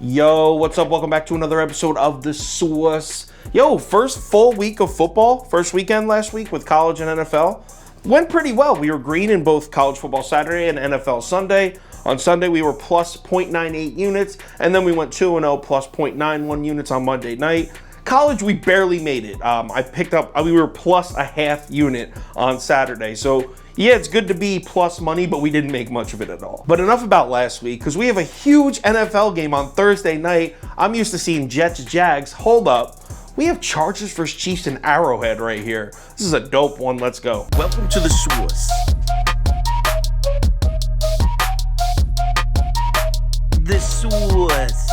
Yo, what's up? Welcome back to another episode of The Sauce. Yo, first full week of football, first weekend last week with college and NFL. Went pretty well. We were green in both college football Saturday and NFL Sunday. On Sunday, we were plus 0.98 units, and then we went 2-0 plus 0.91 units on Monday night. College, we barely made it. We were plus a half unit on Saturday. So yeah, it's good to be plus money, but we didn't make much of it at all. But enough about last week, because we have a huge NFL game on Thursday night. I'm used to seeing Jets-Jags. Hold up. We have Chargers versus Chiefs in Arrowhead right here. This is a dope one. Let's go. Welcome to The Sauce. The Sauce.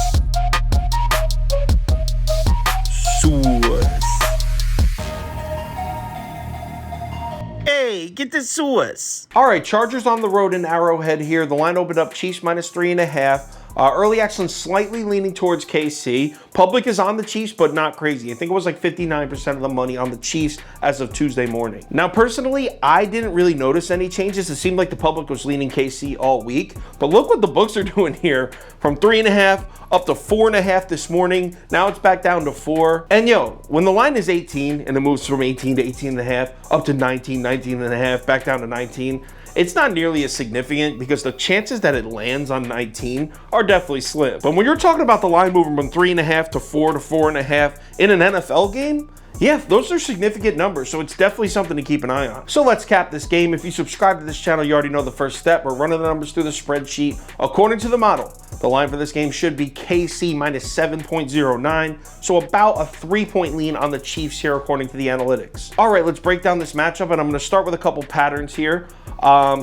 Hey, get the sauce. All right, Chargers on the road in Arrowhead here. The line opened up Chiefs minus 3.5. Early action slightly leaning towards KC. Public is on the Chiefs, but not crazy. I think it was like 59% of the money on the Chiefs as of Tuesday morning. Now, personally, I didn't really notice any changes. It seemed like the public was leaning KC all week. But look what the books are doing here. From 3.5 up to 4.5 this morning. Now it's back down to 4. And yo, when the line is 18 and it moves from 18 to 18.5 up to 19, 19.5, back down to 19, it's not nearly as significant because the chances that it lands on 19 are definitely slim. But when you're talking about the line moving from 3.5 to 4 to 4.5 in an NFL game, yeah, those are significant numbers, so it's definitely something to keep an eye on. So let's cap this game. If you subscribe to this channel, you already know the first step. We're running the numbers through the spreadsheet. According to the model, the line for this game should be KC minus 7.09, so about a 3-point lean on the Chiefs here according to the analytics. All right, let's break down this matchup, and I'm going to start with a couple patterns here.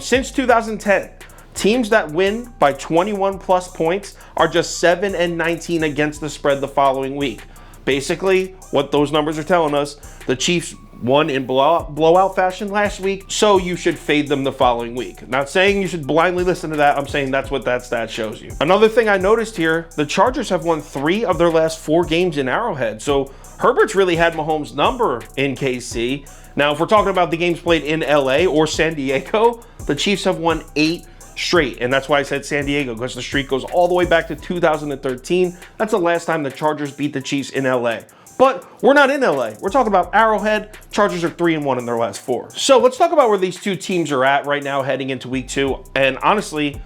Since 2010, teams that win by 21 plus points are just 7-19 against the spread the following week. Basically, what those numbers are telling us, the Chiefs won in blowout fashion last week, so you should fade them the following week. Not saying you should blindly listen to that, I'm saying that's what that stat shows you. Another thing I noticed here, the Chargers have won 3 of their last 4 games in Arrowhead, so Herbert's really had Mahomes' number in KC. Now, if we're talking about the games played in LA or San Diego, the Chiefs have won 8 straight, and that's why I said San Diego, because the streak goes all the way back to 2013. That's the last time the Chargers beat the Chiefs in LA. But we're not in LA. We're talking about Arrowhead. Chargers are 3-1 in their last 4. So let's talk about where these two teams are at right now heading into week 2. And honestly,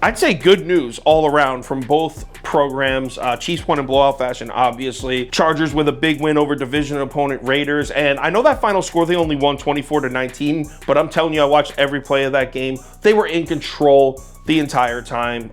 I'd say good news all around from both programs. Chiefs won in blowout fashion, obviously. Chargers with a big win over division opponent Raiders. And I know that final score, they only won 24-19, but I'm telling you, I watched every play of that game. They were in control the entire time.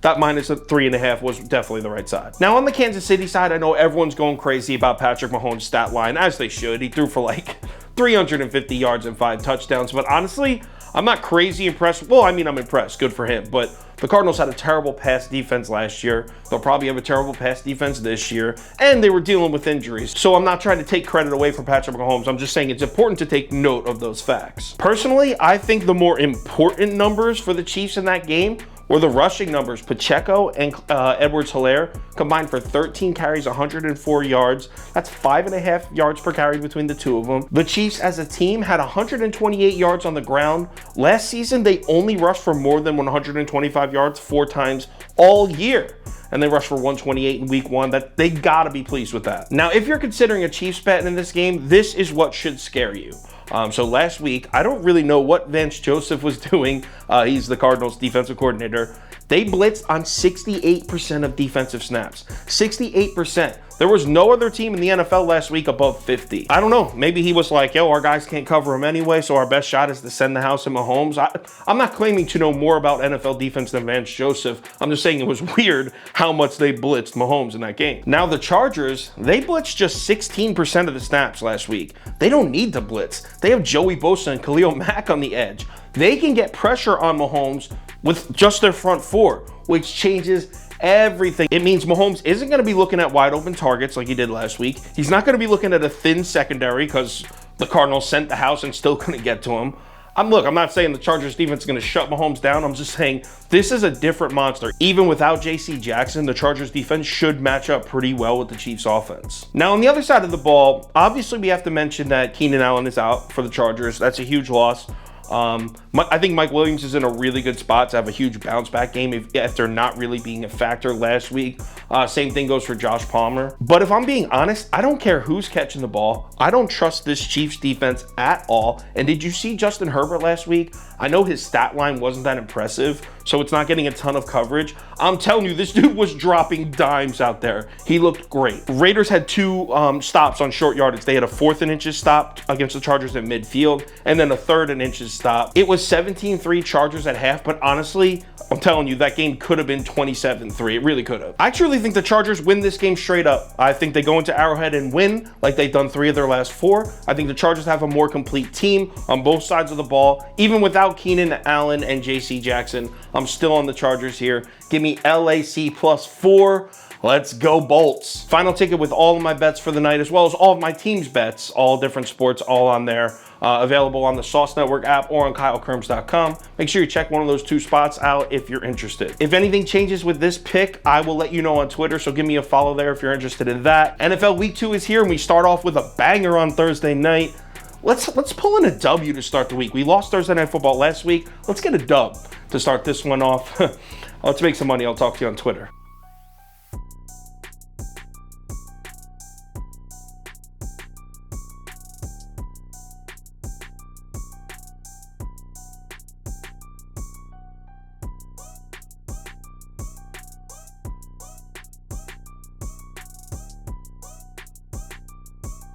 That minus 3.5 was definitely the right side. Now on the Kansas City side, I know everyone's going crazy about Patrick Mahomes' stat line, as they should. He threw for like 350 yards and 5 touchdowns, but honestly, I'm not crazy impressed. Well, I mean, I'm impressed. Good for him. But the Cardinals had a terrible pass defense last year. They'll probably have a terrible pass defense this year. And they were dealing with injuries. So I'm not trying to take credit away from Patrick Mahomes. I'm just saying it's important to take note of those facts. Personally, I think the more important numbers for the Chiefs in that game were the rushing numbers. Pacheco and Edwards-Helaire combined for 13 carries, 104 yards. That's 5.5 yards per carry between the two of them. The Chiefs as a team had 128 yards on the ground. Last season, they only rushed for more than 125 yards 4 times all year. And they rushed for 128 in week 1. That they gotta be pleased with that. Now, if you're considering a Chiefs bet in this game, this is what should scare you. So last week, I don't really know what Vance Joseph was doing. He's the Cardinals defensive coordinator. They blitzed on 68% of defensive snaps. 68%. There was no other team in the NFL last week above 50. I don't know. Maybe he was like, yo, our guys can't cover him anyway, so our best shot is to send the house in Mahomes. I'm not claiming to know more about NFL defense than Vance Joseph. I'm just saying it was weird how much they blitzed Mahomes in that game. Now, the Chargers, they blitzed just 16% of the snaps last week. They don't need to blitz. They have Joey Bosa and Khalil Mack on the edge. They can get pressure on Mahomes with just their front 4, which changes everything. It means Mahomes isn't going to be looking at wide open targets like he did last week. He's not going to be looking at a thin secondary because the Cardinals sent the house and still couldn't get to him. I'm not saying the Chargers defense is going to shut Mahomes down. I'm just saying this is a different monster. Even without J.C. Jackson, the Chargers defense should match up pretty well with the Chiefs offense. Now, on the other side of the ball, obviously we have to mention that Keenan Allen is out for the Chargers. That's a huge loss. I think Mike Williams is in a really good spot to have a huge bounce back game after not really being a factor last week. Same thing goes for Josh Palmer. But if I'm being honest, I don't care who's catching the ball. I don't trust this Chiefs defense at all. And did you see Justin Herbert last week? I know his stat line wasn't that impressive, so it's not getting a ton of coverage. I'm telling you, this dude was dropping dimes out there. He looked great. Raiders had 2 stops on short yardage. They had a 4th and inches stop against the Chargers at midfield, and then a 3rd and inches stop. It was 17-3 Chargers at half, but honestly, I'm telling you, that game could have been 27-3. It really could have. I truly think the Chargers win this game straight up. I think they go into Arrowhead and win like they've done 3 of their last 4. I think the Chargers have a more complete team on both sides of the ball. Even without Keenan Allen and J.C. Jackson, I'm still on the Chargers here. Give me LAC +4. Let's go Bolts. Final ticket with all of my bets for the night, as well as all of my team's bets, all different sports, all on there. Available on the Sauce Network app or on KyleKirms.com. Make sure you check one of those 2 spots out if you're interested. If anything changes with this pick, I will let you know on Twitter, so give me a follow there if you're interested in that. NFL Week 2 is here, and we start off with a banger on Thursday night. Let's pull in a W to start the week. We lost Thursday Night Football last week. Let's get a dub to start this one off. Let's make some money. I'll talk to you on Twitter.